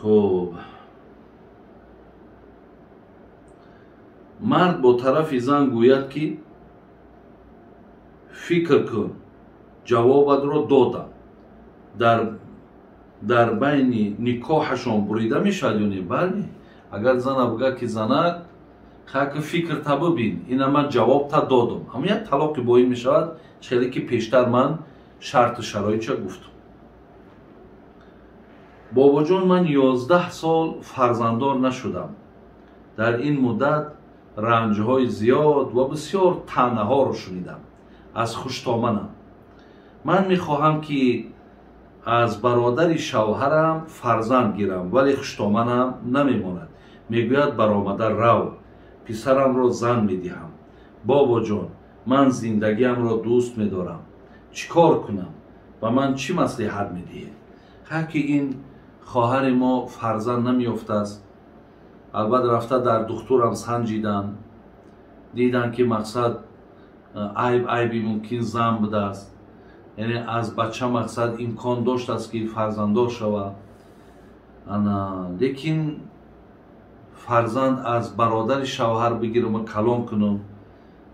خب مرد با طرف زن گوید که فکر کن جوابت را دادم در بین نکاحشان بریده می شد یا نه؟ بله. اگر زن بگه که زنک خاک فکر تا ببین اینا من جواب تا دادم همه یک طلاق با این می شود خیلی که پیشتر من شرط و شرایط چه گفتم. بابا جان من 11 سال فرزنددار نشدم. در این مدت رنجهای زیاد و بسیار طعنه ها رو شنیدم. از خوشتامنم من میخواهم که از برادر شوهرم فرزند گیرم ولی خوشتامنم نمیماند. میگوید برآمده رو پسرم را زن میدهم. بابا جان من زندگیم را دوست میدارم چیکار کنم و من چی مصلحت میدهی؟ که این خواهر ما فرزند نمیافته است. البته رفته در دکترم سنجیدن دیدن که مقصد عیبی ممکن زن بوده است. یعنی از بچه مقصد امکان داشت است که فرزنددار شود. لیکن فرزند از برادر شوهر بگیرم و کلام کنم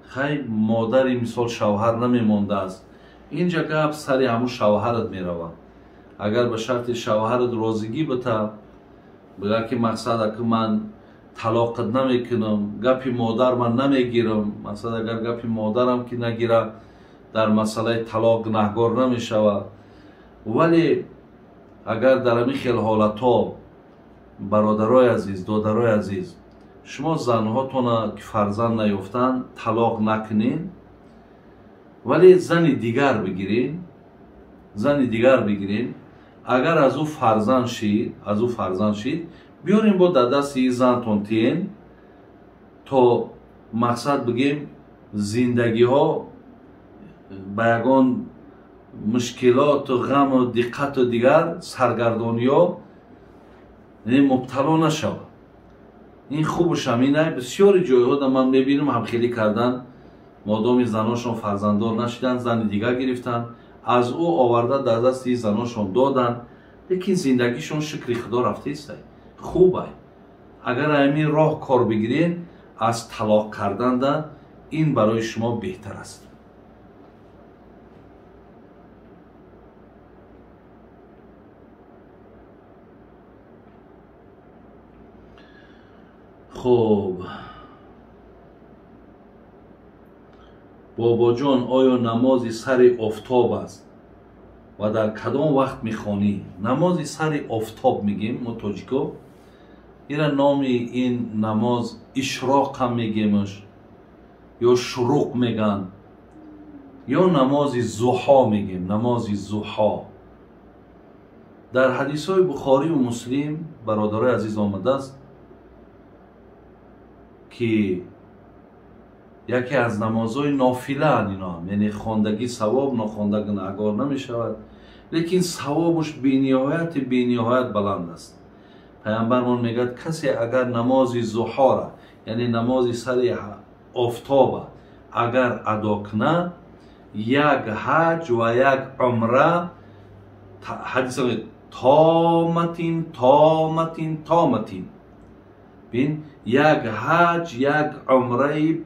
خیلی مادری مثال شوهر نمیمانده است. اینجا گپ سری همون شوهرت میروه. اگر به شرط شوهرت رازگی بته بگه که مقصد که من طلاقت نمیکنم گپی مادر من نمیگیرم. مثلا اگر گپی مادرم که نگیره در مسئله طلاق گناهگار نمیشود. ولی اگر در همین خیل حالت ها برادرای عزیز دادرای عزیز شما زنهاتون که فرزند نیافتن طلاق نکنین ولی زن دیگر بگیرین. زن دیگر بگیرین اگر از او فرزند شید بیارین با دست زنتون تین تا مقصد بگیم زندگی ها با یگان مشکلات و غم و دقت و دیگر سرگردانی ها مبتلا نشود. این خوبش همینه. بسیاری جایها در من میبینم هم خیلی کردن مادام زناشون فرزنددار نشدن زن دیگر گرفتن از او آورده در دست زناشون دادن لیکن زندگیشون شکل خدا رفته است. خوبه اگر همین راه کار بگیرین از طلاق کردن ده این برای شما بهتر است. خب بابا جان آیا نماز سر آفتاب است و در کدام وقت میخوانی؟ نماز سر آفتاب میگیم ما تاجیکا. اینا نام این نماز اشراق هم میگیمش یا شروق میگن یا نماز ضحا میگیم. نماز ضحا در حدیث های بخاری و مسلم برادرای عزیز آمده است که یکی از نمازهای نافله اینا هم یعنی خواندگی ثواب نخواندگی گناهگار نمی شود لیکن ثوابش بی‌نهایت بلند است. پیامبرمون میگه کسی اگر نماز ضحا را یعنی نماز سر آفتاب اگر ادا کنه یک حج و یک عمره حدیث تامتین بین یک حج یک عمره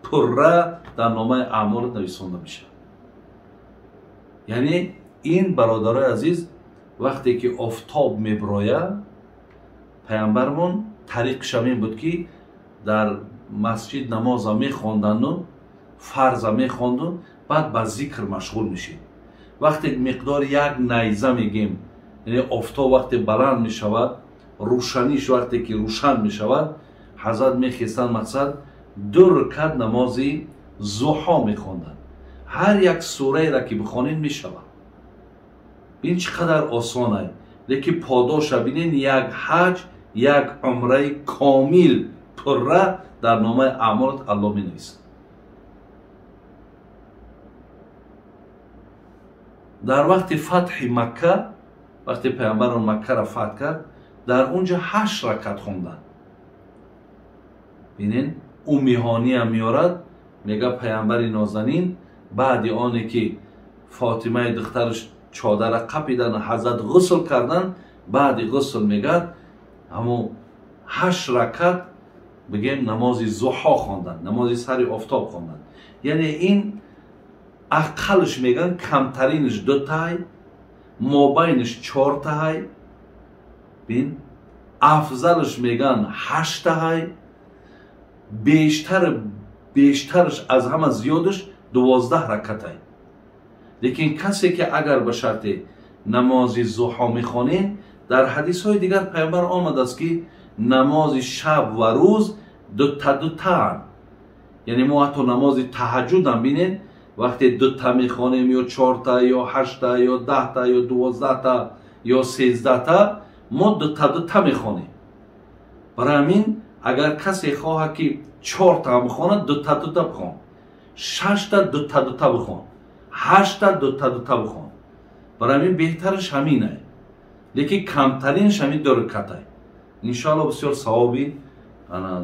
پره در نامه اعمال نویسنده میشه. یعنی این برادرای عزیز وقتی که آفتاب میبراید پیامبرمون طریقش همین بود که در مسجد نماز میخواندن و فرض میخواندن بعد با ذکر مشغول میشید. وقتی مقدار یک نیزه میگیم یعنی آفتاب وقتی بلند میشود روشنیش وقتی که روشن میشود حضرت میخواستن مقصد 2 رکعت نماز ضحا میخواندن. هر یک سوره را که بخوانید میشود. این چقدر آسانه لیکن پاداش ببینین یک حج یک عمره کامل پره در نامه اعمالت الله مینویسد. در وقت فتح مکه وقتی پیامبر مکه را فتح کرد در اونجا 8 رکعت خوندن. ببینین او میهانی هم میارد میگه پیامبر نازنین بعد آنی که فاطمه دخترش چادر قپیدن حضرت غسل کردن بعد غسل میگد همون 8 رکعت بگیم نماز ضحا خواندن نماز سر آفتاب خواندن یعنی این اقلش میگن کمترینش 2 تای مابینش 4 تای بین افضلش میگن 8 تای بیشترش از همه زیادش 12 رکعت ای لیکن کسی که اگر به شرط نماز ضحا میخوانین در حدیث های دیگر پیامبر آمده است که نماز شب و روز 2 تا یعنی ما حتی نماز تهجد هم بینین وقتی 2 تا میخوانیم یا 4 تا یا 8 تا یا 10 تا یا 12 تا یا 13 تا ما 2 تا میخوانیم برای همین اگر کسی خواهد که 4 تا بخواند 2 تا بخوان 6 تا 2 تا بخوان 8 تا 2 تا بخوان برای همین بهترش همینه لیکن کمترینش همین 2 رکعت ای انشاءالله بسیار ثوابی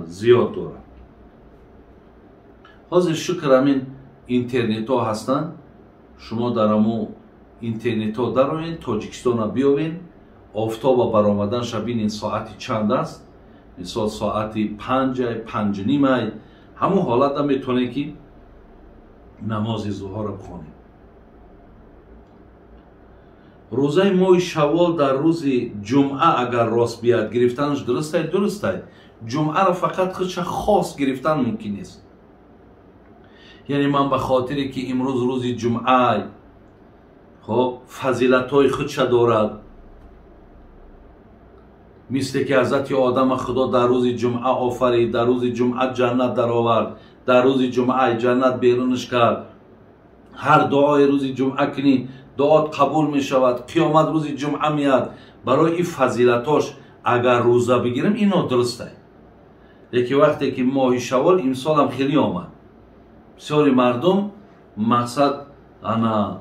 زیاد داره حاضر شکر همین اینترنت ها هستن شما در همون اینترنت ها دارین تاجیکستان ها بیاوین آفتاب برآمدن شبین ساعتی چند است مثال ساعتی 5 نیم همون حالت هم میتونه که نماز ظهر رو بخونیم روزه ماه شوال در روز جمعه اگر راست بیاد گرفتنش درسته جمعه را فقط خودش خاص گرفتن ممکن نیست یعنی من به خاطری که امروز روز جمعه خب فضیلت های خودش دارد مثل که حضرت آدم خدا در روز جمعه آفرید در روز جمعه جنت در آورد در روز جمعه جنت بیرونش کرد هر دعای روز جمعه کنی دعات قبول می شود قیامت روز جمعه میاد برای این فضیلتاش اگر روزه بگیریم اینو درسته یکی وقتی که ماه شوال امسال هم خیلی آمد بسیاری مردم مقصد انا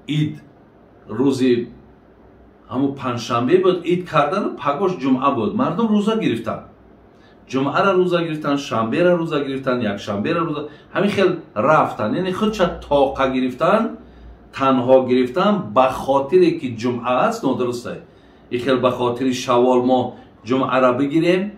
اید روزی همون پنجشنبه بود اید کردن پگاش جمعه بود مردم روزه گرفتن جمعه را روزه گرفتن شنبه را روزه گرفتن یک شنبه را روزه همین خیلی رفتن یعنی خودش طاقه گرفتن تنها گرفتن به خاطری که جمعه است نادرسته این خیلی به خاطر شوال ما جمعه را بگیریم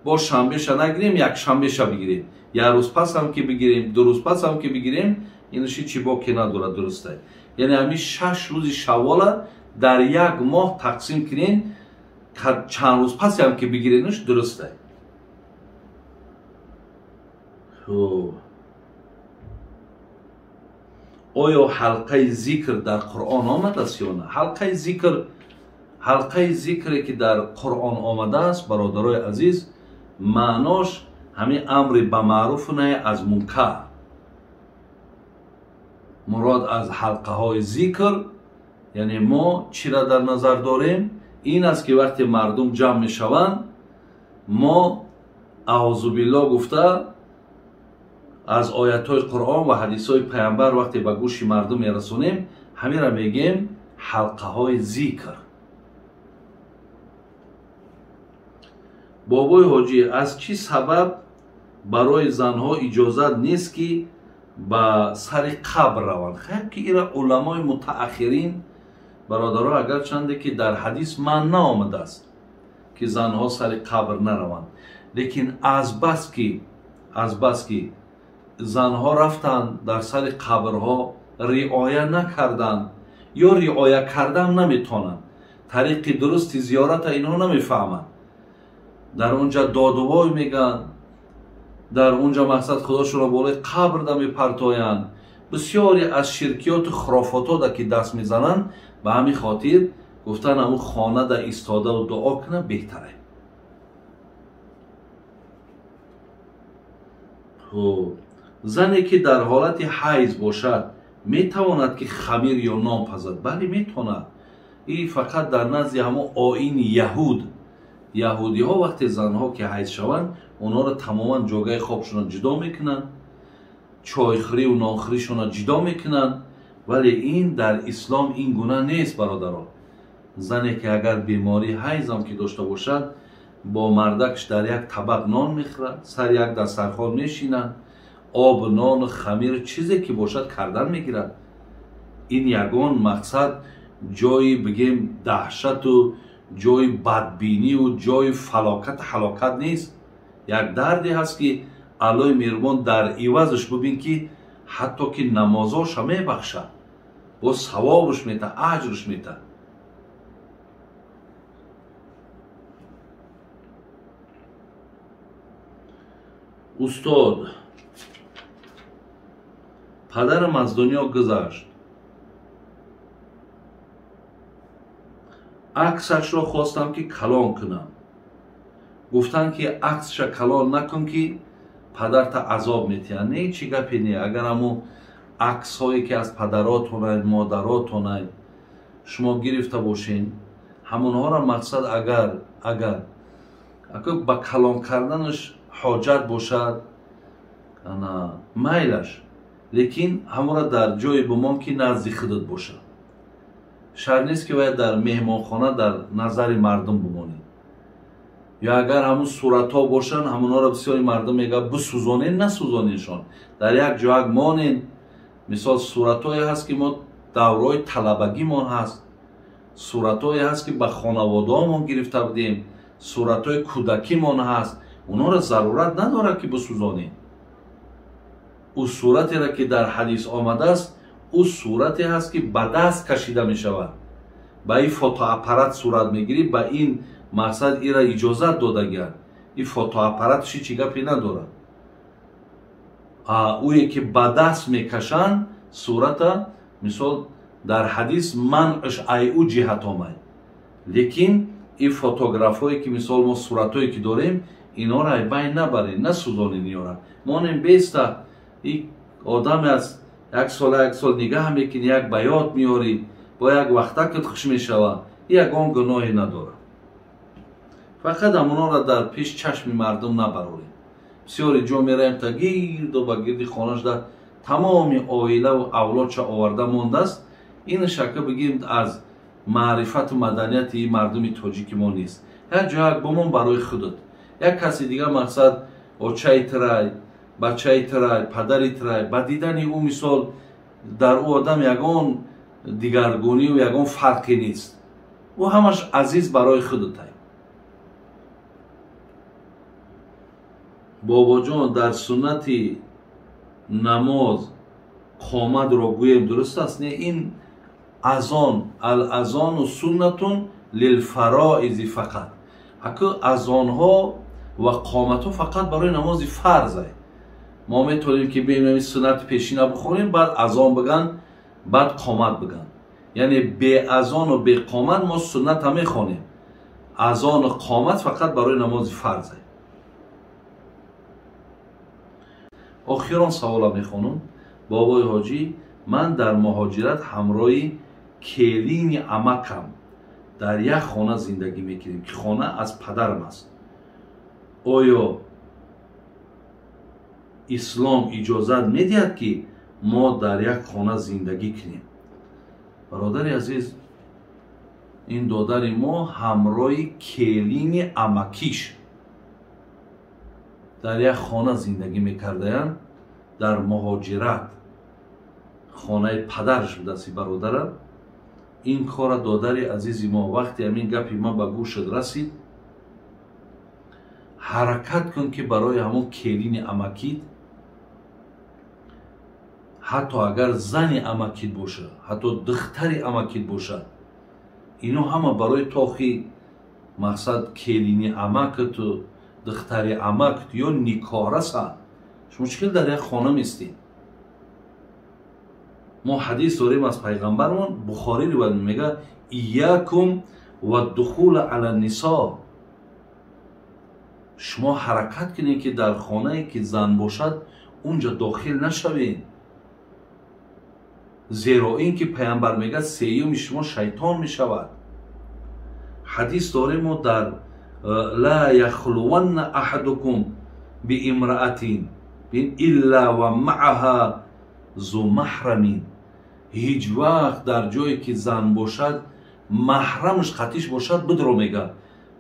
با شنبه شا نگیریم یک شنبه شا بگیریم یک روز پس هم که بگیریم 2 روز پس هم که بگیریم اینشی چی با که نداره درسته یعنی همین 6 روز شوال در یک ماه تقسیم کنین چند روز پس هم که بگیرینش درسته آیا حلقه ذکر در قرآن آمده است یا نه حلقه ذکری که در قرآن آمده است برادرای عزیز معناش همین امر به معروف نه از منکر مراد از حلقه های ذکر یعنی ما چی را در نظر داریم این است که وقتی مردم جمع می شوند ما اعوذ بالله گفته از آیت های قرآن و حدیث های پیامبر وقتی به گوش مردم می رسونیم همین را میگیم حلقه های ذکر بابای حاجی از چی سبب برای زنها اجازت نیست که به سر قبر روند خیلی که ایرا علمای متأخرین برادرها اگر چنده که در حدیث من آمده است که زنها سر قبر نروند لیکن از بس که زنها رفتن در سر قبرها رعایت نکردن یا رعایت کردن نمیتونن طریق درست زیارت اینها نمیفهمن در اونجا دادوای میگن در اونجا مقصد خداشون را بالای قبر میپرتاین بسیاری از شرکیات و خرافات که دست میزنن به همین خاطر گفتن همون خانه در ایستاده و دعا کنه بهتره زنی که در حالت حیض باشد میتواند که خمیر یا نان پزد بله میتواند این فقط در نزد همون آیین یهودی ها وقتی زنها که حیض شوند اونا رو تماما جاگه خوابشون جدا میکنن چایخوری و نانخوریشون جدا میکنن ولی این در اسلام این گونه نیست برادران زنی که اگر بیماری حیض هم که داشته باشد با مردکش در یک طبق نان میخورد سر یک دسترخوان میشینن آب نان خمیر چیزی که باشد کردن میگیرد این یگان مقصد جایی بگیم دهشت و جای بدبینی و جای فلاکت حلاکت نیست. یک دردی هست که علای مهربان در عوضش ببین که حتی که نمازاش هم میبخشه، با ثوابش میده، اجرش میده. استاد پدرم از دنیا گذشت، عکسش را خواستم که کلان کنم. گفتن که عکسش کلان نکن که پدرت عذاب میتین. نه چی گپی نه. اگر همون عکس هایی که از پدراتون مادراتون شما گرفته باشین، همونها را مقصد اگر با کلان کردنش حاجت باشد میلش، لیکن همون را در جای بمان که نزدیک خودت باشه. شرط نیست که باید در مهمانخانه در نظر مردم بمانید. یا اگر همون صورت ها باشن همونها را بسیاری مردم میگه بسوزانین، نسوزانینشان، در یک جا مانین. مثال صورت هایی هست که ما دورای طلبگی ما هست، صورت هایی هست که به خانواده ها ما گرفته بودیم، صورت های کودکی ما هست، اونها را ضرورت نداره که بسوزانین. او صورتی را که در حدیث آمده است، او صورتی هست که به دست کشیده می شود، به این فوتواپارات صورت میگیری، به این مقصد ای را اجازت داده گرد. این فوتواپاراتشی چی گپی نداره. اویی که به دست میکشن صورت، مثال در حدیث منعش ای او جهت آمد، لیکن این فوتوگراف هایی که مثال ما صورت هایی که داریم اینا را بین نبرین، نسوزانین. اینا را مانیم بیسته این آدم از یک سال نگاه میکنی، یک بیات میاری، با یک وقتا که خوش میشوه، یک آن گناهی نداره. فقط همونا را در پیش چشم مردم نبراریم. بسیاری جا میریم تا گرد و بگردی خانهش در تمام عائله و اولاد چه آورده مانده است. این شکل بگیم از معرفت و مدنیت این مردم تاجیک ما نیست. یک جا یک بمان برای خودت، یک کسی دیگه مقصد آچه ترای، بچه ترای، پدری ترای، با دیدن او مثال در او آدم یگان دیگرگونی و یگان فرقی نیست. او همش عزیز برای خودت. بابا جان در سنت نماز قامت را گویم درست است؟ نه، این اذان الاذان و سنتون للفرائض فقط. اگه اذان ها و قامت ها فقط برای نماز فرض است. ما میتونیم که بیم سنت پیشینه بخونیم، بعد اذان بگن، بعد قامت بگن. یعنی به اذان و به قامت ما سنت هم میخونیم، اذان و قامت فقط برای نماز فرض است. آخران سوال میخونم. بابای حاجی، من در مهاجرت همراهی کلین عمکم در یک خانه زندگی میکنیم که خانه از پدرم است. آیا اسلام اجازت میدهد که ما در یک خانه زندگی کنیم؟ برادر عزیز، این دادر ما همراهی کلین عمکیش در یک خانه زندگی میکردن، در مهاجرت خانه پدرش بود است برادرم. این کار دادر عزیز ما وقتی همین گپی ما به گوشت رسید، حرکت کن که برای همون کلین عمکید، حتی اگر زن عمکید باشه، حتی دختر عمکید باشه، اینو همه برای تاخی مقصد کلین عمکت و دختر عمکت یا نیکارس ها. مشکل در یک خانه میستین. ما حدیث داریم از پیغمبرمون، بخاری روایت میگه ایاکم و دخول علی النساء، شما حرکت کنین که در خانه که زن باشد اونجا داخل نشوین، زیرا این که پیامبر میگه سیوم شما شیطان میشود. حدیث داریم ما در لا یخلون احدکم بامرأة الا و معها ذو محرم، هیچ وقت در جایی که زن باشد محرمش خطیش باشد بدرو میگه،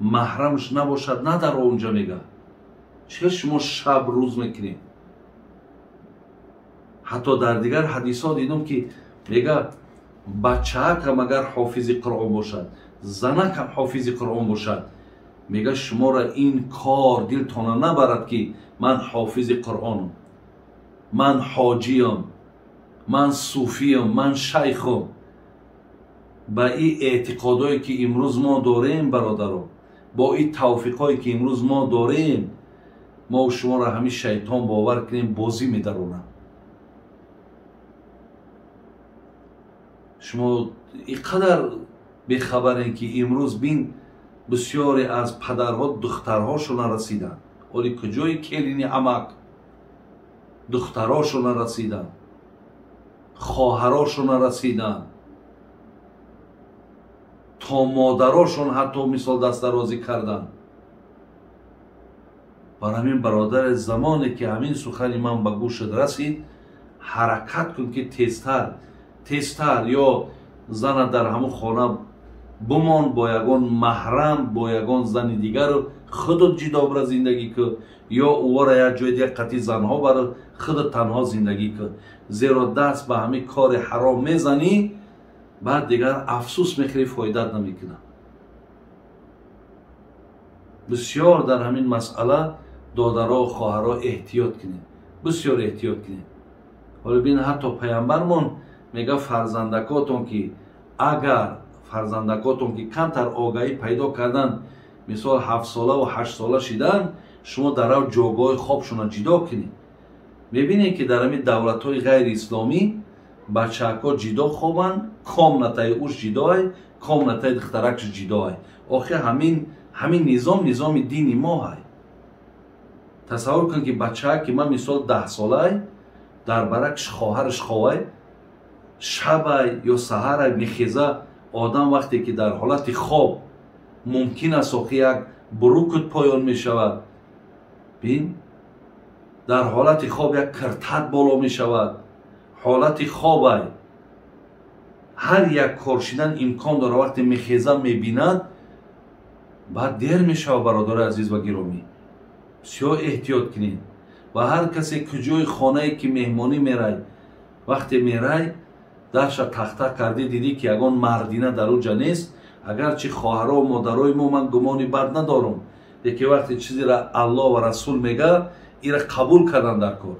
محرمش نباشد نه در اونجا میگه. چه شما شب روز میکنیم؟ حتی در دیگر حدیث ها دیدم که میگه бачаак ҳам агар ҳофизи қуръон бошад, занак ҳам ҳофизи қуръон бошад, мега шуморо ин кор дилтона набарад ки ман ҳофизи қуръонам, ман ҳоҷиям, ман суфиям, ман шайхам. ба ин эътиқодое ки имрӯз мо дорем бародарон, бо ин тавфиқое ки имрӯз мо дорем, мо шуморо ҳамин шайтон бовар кунем бозӣ медаронад. шумо ин қадар бехабарем ки имрӯз бин бисёре аз падарҳо духтарҳошона расиданд. оли куҷои келини амак духтарҳошона расиданд, хоҳарошона расиданд, то модарошон ҳатто мисол дастдарозӣ карданд. бар ҳамин бародар замоне ки ҳамин сухани ман ба гӯшат расид, ҳаракат кун ки тезтар ё зана дар ҳамун хона бумон, бо ягон маҳрам, бо ягон зани дигару худут ҷидо бира зиндагӣ кун, ё ӯвора як ҷои дигар қати занҳо бару худут танҳо зиндагӣ кун. зеро даст ба ҳамин кори ҳаром мезанӣ, баъд дигар афсӯс мехӯрӣ, фоидат намекунад. бисёр дар ҳамин масъала додаро хоҳаро эҳтиёт кунед, бисёр эҳтиёт кунед. ҳоло бин ҳатто паямбармон мега фарзандакотон ки агар фарзандакотон ки камтар огаҳӣ пайдо кардан, мисол 7сола ва 8сола шидан, шумо дар ав ҷойгоҳи хобшона ҷидо кунед. мебинед ки дар ҳамин давлатҳои ғайриисломӣ бачаакҳо ҷидо хобанд, комнатаи уш ҷидоай, комнатаи духтаракш ҷидоай. охир ҳамин низоми дини моҳай. тасаввур кун ки бачаак ки ман мисол 10солаай, дар баракш хоҳараш ховай, шабай ё саҳарай мехеза. одам вақте ки дар ҳолати хоб мумкин аст охи як бурукут поён мешавад. бин дар ҳолати хоб як киртат боло мешавад. ҳолати хобай ҳар як кор шидан имкон дорад. вақте мехеза мебинад, баъд дер мешавад. бародари азиз ва гиромӣ, бисёр эҳтиёт кунед. ва ҳар касе куҷои хонае ки меҳмонӣ мерай, вақте мерай дарша тахта кардӣ, дидӣ ки ягон мардина дар уҷа нест, агарчи хоҳаро ва модарои мо ман гумони бад надорам, лекин вақте чизеро аллоҳ ва расул мега, ира қабул кардан дар кор.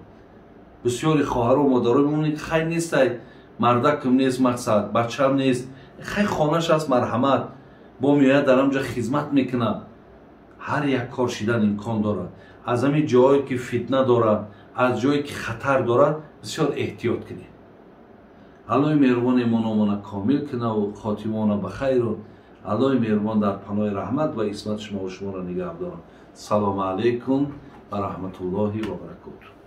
бисёри хоҳаро ва модарои мо меонанд хай нестай, мардакам нест, мақсад бачам нест, хай хонаш аст, марҳамат, бо меояд дар ҳамҷа хизмат мекунад. ҳар як кор шидан имкон дорад. аз ҳамин ҷое ки фитна дорад, аз ҷое ки хатар дорад, бисёр эҳтиёт кунед. аллоҳи меҳрубоне мо номона комил кунаву хотимона ба хайру аллоҳи меҳрубон дар паноҳи раҳмат ва исмат шумо ва шуморо нигаҳ дорад. салому алайкум ва раҳматуллоҳи ва баракотуҳ.